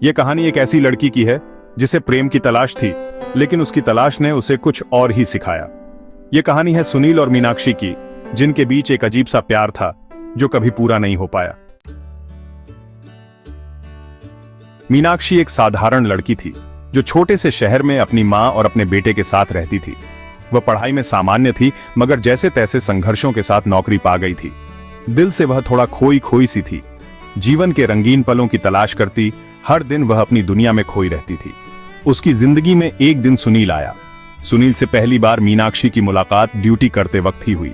ये कहानी एक ऐसी लड़की की है जिसे प्रेम की तलाश थी, लेकिन उसकी तलाश ने उसे कुछ और ही सिखाया। ये कहानी है सुनील और मीनाक्षी की, जिनके बीच एक अजीब सा प्यार था जो कभी पूरा नहीं हो पाया। मीनाक्षी एक साधारण लड़की थी जो छोटे से शहर में अपनी मां और अपने बेटे के साथ रहती थी। वह पढ़ाई में सामान्य थी, मगर जैसे तैसे संघर्षों के साथ नौकरी पा गई थी। दिल से वह थोड़ा खोई खोई सी थी। जीवन के रंगीन पलों की तलाश करती हर दिन वह अपनी दुनिया में खोई रहती थी। उसकी जिंदगी में एक दिन सुनील आया। सुनील से पहली बार मीनाक्षी की मुलाकात ड्यूटी करते वक्त ही हुई।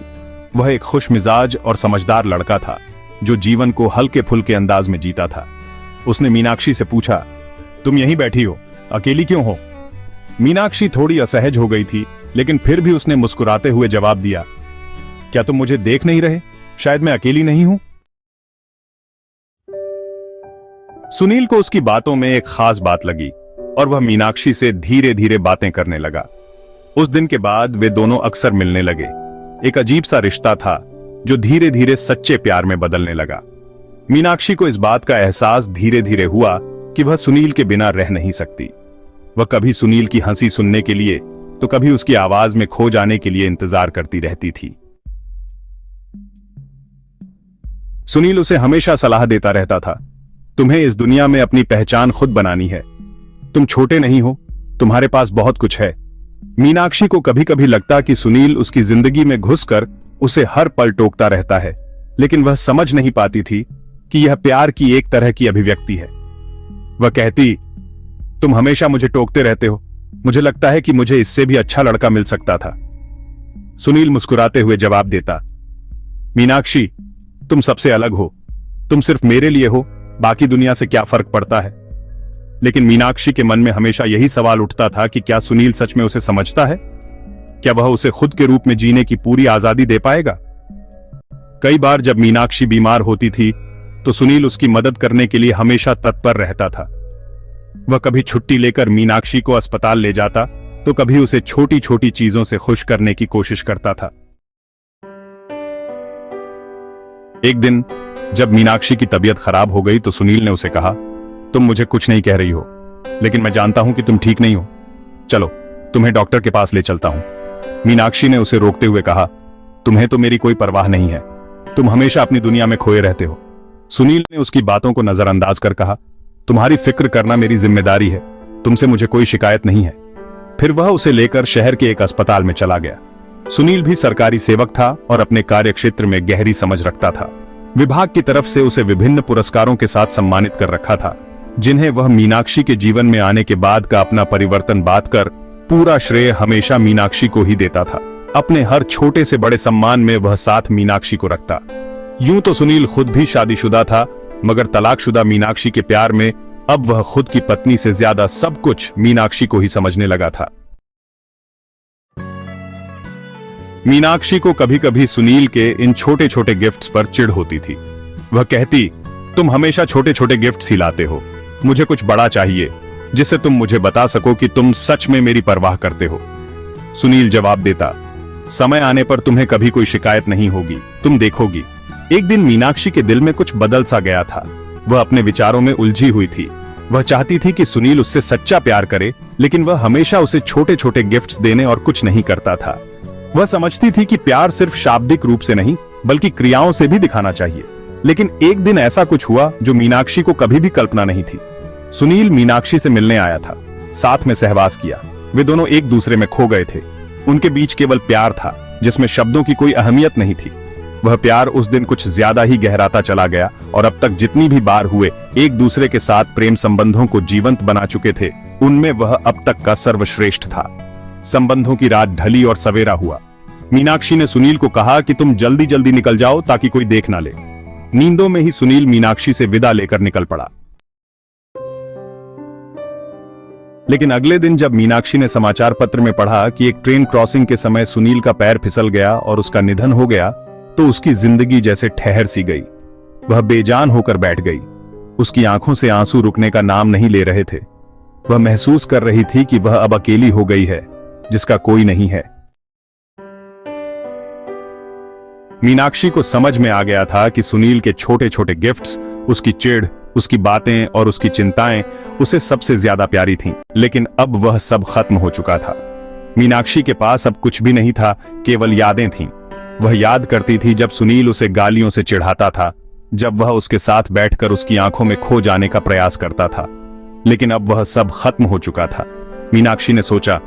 वह एक खुश मिजाज और समझदार लड़का था जो जीवन को हल्के फुल्के अंदाज में जीता था। उसने मीनाक्षी से पूछा, तुम यहीं बैठी हो, अकेली क्यों हो? मीनाक्षी थोड़ी असहज हो गई थी, लेकिन फिर भी उसने मुस्कुराते हुए जवाब दिया, क्या तुम मुझे देख नहीं रहे? शायद मैं अकेली नहीं हूं। सुनील को उसकी बातों में एक खास बात लगी और वह मीनाक्षी से धीरे धीरे बातें करने लगा। उस दिन के बाद वे दोनों अक्सर मिलने लगे। एक अजीब सा रिश्ता था जो धीरे धीरे सच्चे प्यार में बदलने लगा। मीनाक्षी को इस बात का एहसास धीरे धीरे हुआ कि वह सुनील के बिना रह नहीं सकती। वह कभी सुनील की हंसी सुनने के लिए तो कभी उसकी आवाज में खो जाने के लिए इंतजार करती रहती थी। सुनील उसे हमेशा सलाह देता रहता था, तुम्हें इस दुनिया में अपनी पहचान खुद बनानी है। तुम छोटे नहीं हो, तुम्हारे पास बहुत कुछ है। मीनाक्षी को कभी कभी लगता कि सुनील उसकी जिंदगी में घुसकर उसे हर पल टोकता रहता है, लेकिन वह समझ नहीं पाती थी कि यह प्यार की एक तरह की अभिव्यक्ति है। वह कहती, तुम हमेशा मुझे टोकते रहते हो, मुझे लगता है कि मुझे इससे भी अच्छा लड़का मिल सकता था। सुनील मुस्कुराते हुए जवाब देता, मीनाक्षी, तुम सबसे अलग हो, तुम सिर्फ मेरे लिए हो, बाकी दुनिया से क्या फर्क पड़ता है? लेकिन मीनाक्षी के मन में हमेशा यही सवाल उठता था कि क्या सुनील सच में उसे समझता है? क्या वह उसे खुद के रूप में जीने की पूरी आजादी दे पाएगा? कई बार जब मीनाक्षी बीमार होती थी तो सुनील उसकी मदद करने के लिए हमेशा तत्पर रहता था। वह कभी छुट्टी लेकर मीनाक्षी को अस्पताल ले जाता तो कभी उसे छोटी छोटी चीजों से खुश करने की कोशिश करता था। एक दिन जब मीनाक्षी की तबीयत खराब हो गई तो सुनील ने उसे कहा, तुम मुझे कुछ नहीं कह रही हो, लेकिन मैं जानता हूं कि तुम ठीक नहीं हो। चलो, तुम्हें डॉक्टर के पास ले चलता हूं। मीनाक्षी ने उसे रोकते हुए कहा, तुम्हें तो मेरी कोई परवाह नहीं है, तुम हमेशा अपनी दुनिया में खोए रहते हो। सुनील ने उसकी बातों को नजरअंदाज कर कहा, तुम्हारी फिक्र करना मेरी जिम्मेदारी है, तुमसे मुझे कोई शिकायत नहीं है। फिर वह उसे लेकर शहर के एक अस्पताल में चला गया। सुनील भी सरकारी सेवक था और अपने कार्यक्षेत्र में गहरी समझ रखता था। विभाग की तरफ से उसे विभिन्न पुरस्कारों के साथ सम्मानित कर रखा था, जिन्हें वह मीनाक्षी के जीवन में आने के बाद का अपना परिवर्तन बांटकर पूरा श्रेय हमेशा मीनाक्षी को ही देता था। अपने हर छोटे से बड़े सम्मान में वह साथ मीनाक्षी को रखता। यूं तो सुनील खुद भी शादीशुदा था, मगर तलाकशुदा मीनाक्षी के प्यार में अब वह खुद की पत्नी से ज्यादा सब कुछ मीनाक्षी को ही समझने लगा था। मीनाक्षी को कभी कभी सुनील के इन छोटे छोटे गिफ्ट्स पर चिढ़ होती थी। वह कहती, तुम हमेशा छोटे छोटे गिफ्ट्स ही लाते हो, मुझे कुछ बड़ा चाहिए जिससे तुम मुझे बता सको कि तुम सच में मेरी परवाह करते हो। सुनील जवाब देता, समय आने पर तुम्हें कभी कोई शिकायत नहीं होगी, तुम देखोगी। एक दिन मीनाक्षी के दिल में कुछ बदल सा गया था। वह अपने विचारों में उलझी हुई थी। वह चाहती थी कि सुनील उससे सच्चा प्यार करे, लेकिन वह हमेशा उसे छोटे छोटे गिफ्ट्स देने और कुछ नहीं करता था। वह समझती थी कि प्यार सिर्फ शाब्दिक रूप से नहीं बल्कि क्रियाओं से भी दिखाना चाहिए। लेकिन एक दिन ऐसा कुछ हुआ जो मीनाक्षी को कभी भी कल्पना नहीं थी। सुनील मीनाक्षी से मिलने आया था, साथ में सहवास किया। वे दोनों एक दूसरे में खो गए थे। उनके बीच केवल प्यार था जिसमें शब्दों की कोई अहमियत नहीं थी। वह प्यार उस दिन कुछ ज्यादा ही गहराता चला गया और अब तक जितनी भी बार हुए एक दूसरे के साथ प्रेम संबंधों को जीवंत बना चुके थे, उनमें वह अब तक का सर्वश्रेष्ठ था। संबंधों की रात ढली और सवेरा हुआ। मीनाक्षी ने सुनील को कहा कि तुम जल्दी जल्दी निकल जाओ ताकि कोई देख ना ले। नींदों में ही सुनील मीनाक्षी से विदा लेकर निकल पड़ा। लेकिन अगले दिन जब मीनाक्षी ने समाचार पत्र में पढ़ा कि एक ट्रेन क्रॉसिंग के समय सुनील का पैर फिसल गया और उसका निधन हो गया, तो उसकी जिंदगी जैसे ठहर सी गई। वह बेजान होकर बैठ गई। उसकी आंखों से आंसू रुकने का नाम नहीं ले रहे थे। वह महसूस कर रही थी कि वह अब अकेली हो गई है, जिसका कोई नहीं है। मीनाक्षी को समझ में आ गया था कि सुनील के छोटे छोटे गिफ्ट्स उसकी चिढ़ उसकी बातें और उसकी चिंताएं उसे सबसे ज्यादा प्यारी थीं। लेकिन अब वह सब खत्म हो चुका था। मीनाक्षी के पास अब कुछ भी नहीं था, केवल यादें थीं। वह याद करती थी जब सुनील उसे गालियों से चिढ़ाता था, जब वह उसके साथ बैठकर उसकी आंखों में खो जाने का प्रयास करता था। लेकिन अब वह सब खत्म हो चुका था। मीनाक्षी ने सोचा,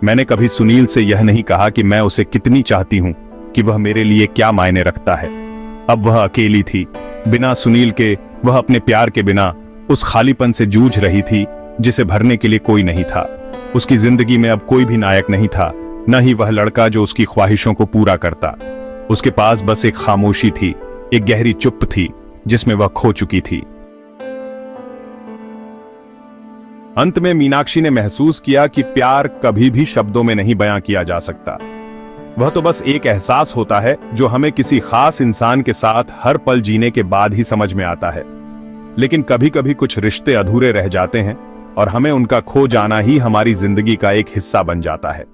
मैंने कभी सुनील से यह नहीं कहा कि मैं उसे कितनी चाहती हूं, कि वह मेरे लिए क्या मायने रखता है। अब वह अकेली थी, बिना सुनील के। वह अपने प्यार के बिना उस खालीपन से जूझ रही थी जिसे भरने के लिए कोई नहीं था। उसकी जिंदगी में अब कोई भी नायक नहीं था, न ही वह लड़का जो उसकी ख्वाहिशों को पूरा करता। उसके पास बस एक खामोशी थी, एक गहरी चुप थी जिसमें वह खो चुकी थी। अंत में मीनाक्षी ने महसूस किया कि प्यार कभी भी शब्दों में नहीं बयां किया जा सकता। वह तो बस एक एहसास होता है जो हमें किसी खास इंसान के साथ हर पल जीने के बाद ही समझ में आता है। लेकिन कभी कभी कुछ रिश्ते अधूरे रह जाते हैं और हमें उनका खो जाना ही हमारी जिंदगी का एक हिस्सा बन जाता है।